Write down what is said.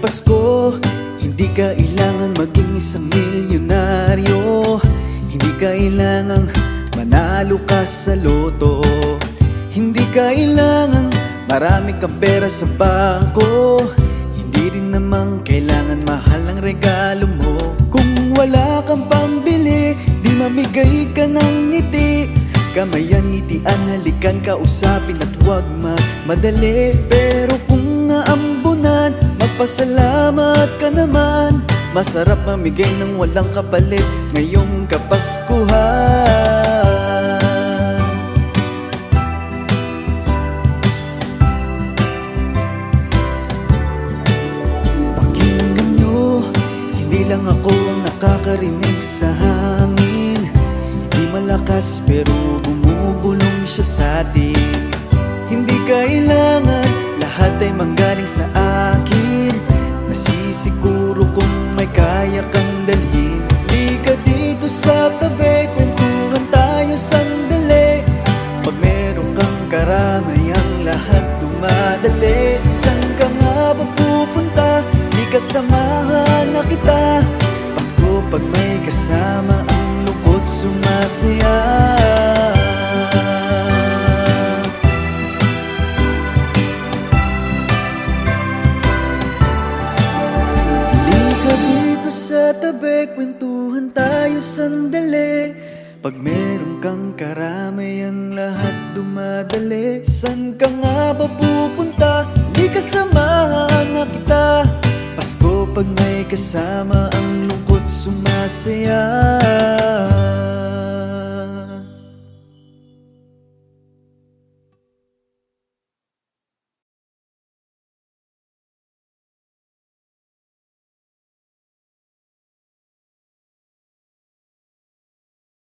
Pasko, hindi kailangan maging isang milyonaryo, hindi kailangang manalo ka sa loto, hindi kailangan marami kang pera sa bangko, hindi rin naman kailangan mahal ang regalo mo. Kung wala kang pambili, di mamigay ka ng ngiti. Kamayan, ngitian, halikan, kausapin at huwag magmadali. Pero kung naambunan, magpasalamat ka naman. Masarap mamigay ng walang kapalit ngayong Kapaskuhan. Pakinggan nyo, hindi lang ako ang nakakarinig sa hangin. Hindi malakas pero bumubulong siya sa atin. Hindi kailangan lahat ay manggaling sa akin. Nasisiguro kung may kaya kang dalhin. Lika dito sa tabi, kwentuhan tayo sandali. Pag meron kang karamay, ang lahat dumadali. Saan ka nga ba pupunta? Di kasamahan na kita. Pasko pag may kasama, ang lungkot sumasaya. Sa tabi, kwentuhan tayo sandali. Pag meron kang karamay, ang lahat dumadali. San ka nga ba pupunta? Di kasamahan na kita. Pasko pag may kasama, ang lungkot sumasaya.